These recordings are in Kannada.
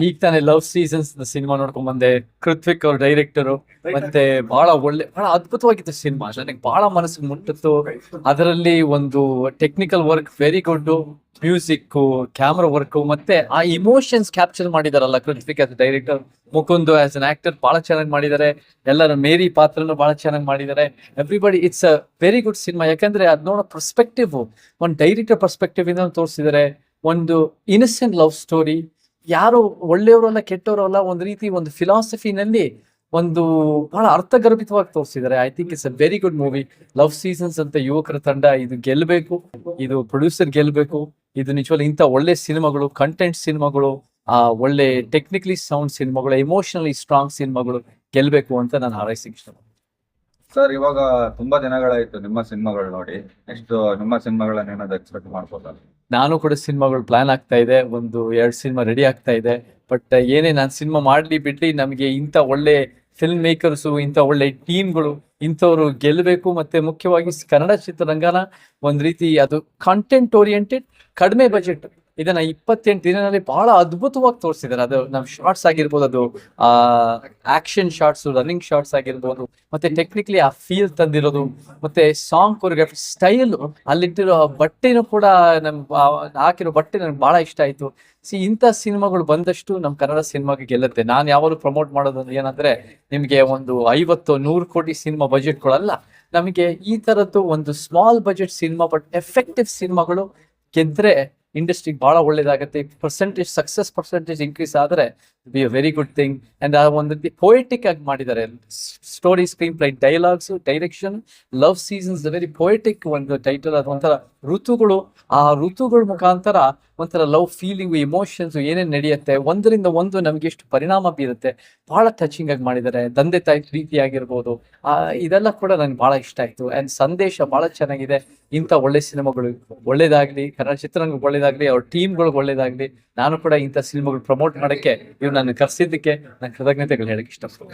ಈಗ ತಾನೇ ಲವ್ ಸೀಸನ್ಸ್ ಸಿನಿಮಾ ನೋಡ್ಕೊಂಡ್ ಬಂದೆ. ಕೃತ್ವಿಕ್ ಅವ್ರ ಡೈರೆಕ್ಟರು, ಮತ್ತೆ ಬಹಳ ಅದ್ಭುತವಾಗಿತ್ತು ಸಿನಿಮಾ. ನನಗೆ ಬಹಳ ಮನಸ್ಸಿಗೆ ಮುಟ್ಟಿತ್ತು. ಅದರಲ್ಲಿ ಒಂದು technical work very good, music, camera work, ಮತ್ತೆ ಆ ಇಮೋಷನ್ಸ್ ಕ್ಯಾಪ್ಚರ್ ಮಾಡಿದಾರಲ್ಲ Kruthvik as director. Mukund as an actor ಬಹಳ ಚೆನ್ನಾಗಿ ಮಾಡಿದ್ದಾರೆ. ಎಲ್ಲರ ಮೇರಿ ಪಾತ್ರನು ಬಹಳ ಚೆನ್ನಾಗಿ ಮಾಡಿದ್ದಾರೆ. Everybody, it's a very good cinema. ಯಾಕಂದ್ರೆ ಅದ್ ನೋಡೋ ಪರ್ಸ್ಪೆಕ್ಟಿವ್, ಒಂದು ಡೈರೆಕ್ಟರ್ ಪರ್ಸ್ಪೆಕ್ಟಿವ್ ಇಂದ ತೋರಿಸಿದ್ದಾರೆ. ಒಂದು ಇನ್ನಸೆಂಟ್ ಲವ್ ಸ್ಟೋರಿ, ಯಾರು ಒಳ್ಳೆಯವರಲ್ಲ ಕೆಟ್ಟವರಲ್ಲ, ಒಂದು ರೀತಿ ಒಂದು ಫಿಲಾಸಫಿನಲ್ಲಿ ಒಂದು ಬಹಳ ಅರ್ಥಗರ್ಭಿತವಾಗಿ ತೋರಿಸಿದ್ದಾರೆ. I think it's a very good movie. Love seasons ಅಂತ ಯುವಕರ ತಂಡ ಇದು ಗೆಲ್ಲಬೇಕು, ಇದು ಪ್ರೊಡ್ಯೂಸರ್ ಗೆಲ್ಲಬೇಕು. ಇದು ನಿಜವಾಗ್ಲೂ ಇಂಥ ಒಳ್ಳೆ ಸಿನಿಮಾಗಳು, ಕಂಟೆಂಟ್ ಸಿನಿಮಾಗಳು, ಒಳ್ಳೆ ಟೆಕ್ನಿಕಲಿ ಸೌಂಡ್ ಸಿನಿಮಾಗಳು, ಎಮೋಷನಲಿ ಸ್ಟ್ರಾಂಗ್ ಸಿನಿಮಾಗಳು ಗೆಲ್ಲಬೇಕು ಅಂತ ನಾನು ಹಾರೈಸಿಕ್ಕೆ ಇಷ್ಟಪಡ್ತೀನಿ. ಸರ್, ಇವಾಗ ತುಂಬಾ ದಿನಗಳಾಯ್ತು ನಿಮ್ಮ ಸಿನಿಮಾಗಳು ನೋಡಿ. ನೆಕ್ಸ್ಟ್ ನಿಮ್ಮ ಸಿನಿಮಾಗಳನ್ನ ಏನಾದ್ರು ಎಕ್ಸ್ಪೆಕ್ಟ್ ಮಾಡ್ಬೋದಾ? ನಾನು ಕೂಡ ಸಿನಿಮಾಗಳು ಪ್ಲಾನ್ ಆಗ್ತಾ ಇದೆ. ಒಂದು 2 ಸಿನಿಮಾ ರೆಡಿ ಆಗ್ತಾ ಇದೆ. ಬಟ್ ಏನೇ ನಾನು ಸಿನಿಮಾ ಮಾಡ್ಲಿ ಬಿಡ್ಲಿ, ನಮಗೆ ಇಂಥ ಒಳ್ಳೆ ಫಿಲ್ಮ್ ಮೇಕರ್ಸು, ಇಂಥ ಒಳ್ಳೆ ಟೀಮ್ಗಳು, ಇಂಥವ್ರು ಗೆಲ್ಲಬೇಕು. ಮತ್ತೆ ಮುಖ್ಯವಾಗಿ ಕನ್ನಡ ಚಿತ್ರರಂಗನ ಒಂದು ರೀತಿ ಅದು ಕಂಟೆಂಟ್ ಓರಿಯೆಂಟೆಡ್, ಕಡಿಮೆ ಬಜೆಟ್, ಇದನ್ನ 28 ದಿನದಲ್ಲಿ ಬಹಳ ಅದ್ಭುತವಾಗಿ ತೋರಿಸಿದ್ದಾರೆ. ಅದು ನಮ್ಮ ಶಾರ್ಟ್ಸ್ ಆಗಿರ್ಬೋದು, ಅದು ಆಕ್ಷನ್ ಶಾರ್ಟ್ಸ್, ರನ್ನಿಂಗ್ ಶಾರ್ಟ್ಸ್ ಆಗಿರ್ಬೋದು, ಮತ್ತೆ ಟೆಕ್ನಿಕಲಿ ಆ ಫೀಲ್ ತಂದಿರೋದು, ಮತ್ತೆ ಸಾಂಗ್ ಕೊರಿಯೋಗ್ರಫಿ ಸ್ಟೈಲ್, ಅಲ್ಲಿಟ್ಟಿರೋ ಬಟ್ಟೆನೂ ಕೂಡ ಹಾಕಿರೋ ಬಟ್ಟೆ ನನಗೆ ಬಹಳ ಇಷ್ಟ ಆಯ್ತು. ಇಂಥ ಸಿನಿಮಾಗಳು ಬಂದಷ್ಟು ನಮ್ಮ ಕನ್ನಡ ಸಿನಿಮಾಗೆ ಗೆಲ್ಲುತ್ತೆ. ನಾನು ಯಾವಾಗಲೂ ಪ್ರಮೋಟ್ ಮಾಡೋದು ಏನಂದ್ರೆ, ನಿಮಗೆ ಒಂದು 50-100 ಕೋಟಿ ಸಿನಿಮಾ ಬಜೆಟ್ಗಳಲ್ಲ, ನಮಗೆ ಈ ತರದ್ದು ಒಂದು small budget cinema but effective ಸಿನಿಮಾಗಳು ಗೆದ್ರೆ ಇಂಡಸ್ಟ್ರಿಗೆ ಬಹಳ ಒಳ್ಳೇದಾಗುತ್ತೆ. ಸಕ್ಸಸ್ ಪರ್ಸೆಂಟೇಜ್ ಇನ್ಕ್ರೀಸ್ ಆದರೆ be a very good thing. And ಆ ಒಂದು ಪೊಯೆಟಿಕ್ ಆಗಿ ಮಾಡಿದ್ದಾರೆ story, screen play, dialogues, direction. Love seasons very poetic ಒಂದು ಟೈಟಲ್. ಅದು ಒಂಥರ ಋತುಗಳು, ಆ ಋತುಗಳ ಮುಖಾಂತರ ಒಂಥರ ಲವ್ ಫೀಲಿಂಗು, ಇಮೋಷನ್ಸ್ ಏನೇನು ನಡೆಯುತ್ತೆ, ಒಂದರಿಂದ ಒಂದು ನಮ್ಗೆ ಎಷ್ಟು ಪರಿಣಾಮ ಬೀರುತ್ತೆ, ಬಹಳ ಟಚಿಂಗ್ ಆಗಿ ಮಾಡಿದ್ದಾರೆ. ತಂದೆ ತಾಯಿ ಪ್ರೀತಿ ಆಗಿರ್ಬೋದು, ಇದೆಲ್ಲ ಕೂಡ ನನ್ಗೆ ಬಹಳ ಇಷ್ಟ ಆಯ್ತು. ಅಂಡ್ ಸಂದೇಶ ಬಹಳ ಚೆನ್ನಾಗಿದೆ. ಇಂಥ ಒಳ್ಳೆ ಸಿನಿಮಾಗಳು ಒಳ್ಳೇದಾಗ್ಲಿ, ಕನ್ನಡ ಚಿತ್ರರಂಗಕ್ಕೆ ಒಳ್ಳೇದಾಗ್ಲಿ, ಅವ್ರ ಟೀಮ್ಗಳಿಗೆ ಒಳ್ಳೇದಾಗ್ಲಿ. ನಾನು ಕೂಡ ಇಂಥ ಸಿನಿಮಾಗಳು ಪ್ರಮೋಟ್ ಮಾಡಕ್ಕೆ ಇವ್ರು ನಾನು ಕರೆಸಿದ್ದಕ್ಕೆ ನಾನು ಕೃತಜ್ಞತೆಗಳು ಹೇಳಕ್ ಇಷ್ಟಪಡ್ತೀನಿ.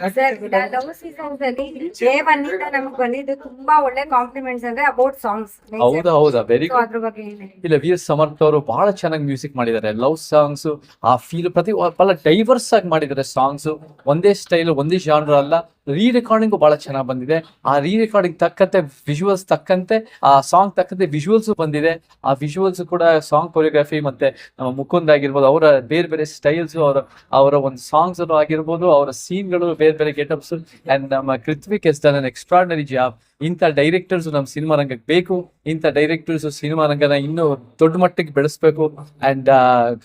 ತುಂಬಾ ಒಳ್ಳೆ ಕಾಂಪ್ಲಿಮೆಂಟ್ಸ್ ಅಂದ್ರೆ ಅಬೌಟ್ ಸಾಂಗ್ಸ್. ಹೌದಾ ವೆರಿ ಗುಡ್. ಇಲ್ಲ, ವೀರ್ ಸಮರ್ಥ್ ಅವರು ಬಹಳ ಚೆನ್ನಾಗಿ ಮ್ಯೂಸಿಕ್ ಮಾಡಿದ್ದಾರೆ. ಲವ್ ಸಾಂಗ್ಸ್, ಆ ಫೀಲ್ ಬಹಳ ಡೈವರ್ಸ್ ಆಗಿ ಮಾಡಿದ್ದಾರೆ ಸಾಂಗ್ಸ್. ಒಂದೇ ಸ್ಟೈಲ್, ಒಂದೇ ಜಾನ್ರ್ ಅಲ್ಲ. ರೀ ರೆಕಾರ್ಡಿಂಗು ಬಹಳ ಚೆನ್ನಾಗಿ ಬಂದಿದೆ. ಆ ರೀ ರೆಕಾರ್ಡಿಂಗ್ ತಕ್ಕಂತೆ ವಿಜುವಲ್ಸ್ ತಕ್ಕಂತೆ, ಆ ಸಾಂಗ್ ತಕ್ಕಂತೆ ವಿಜುವಲ್ಸ್ ಬಂದಿದೆ. ಆ ವಿಜುವಲ್ಸ್ ಕೂಡ ಸಾಂಗ್ ಕೊರಿಯೋಗ್ರಫಿ, ಮತ್ತೆ ನಮ್ಮ ಮುಕುಂದ್ ಆಗಿರ್ಬೋದು, ಅವರ ಬೇರೆ ಬೇರೆ ಸ್ಟೈಲ್ಸ್, ಅವರ ಒಂದು ಸಾಂಗ್ಸ್ ಆಗಿರ್ಬೋದು, ಅವರ ಸೀನ್ಗಳು, ಬೇರೆ ಬೇರೆ ಗೆಟಪ್ಸ್. ಅಂಡ್ ನಮ್ಮ Kruthvik has done an extraordinary job. ಇಂಥ ಡೈರೆಕ್ಟರ್ಸ್ ನಮ್ಮ ಸಿನಿಮಾ ರಂಗಕ್ಕೆ ಬೇಕು. ಇಂಥ ಡೈರೆಕ್ಟರ್ಸ್ ಸಿನಿಮಾ ರಂಗನ ಇನ್ನೂ ದೊಡ್ಡ ಮಟ್ಟಿಗೆ ಬೆಳೆಸ್ಬೇಕು. And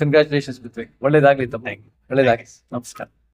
congratulations Kruthvik. ಒಳ್ಳೇದಾಗ್ಲಿ ತಮ್ಮ, ಒಳ್ಳೇದಾಗ್ಲಿ. ನಮಸ್ಕಾರ.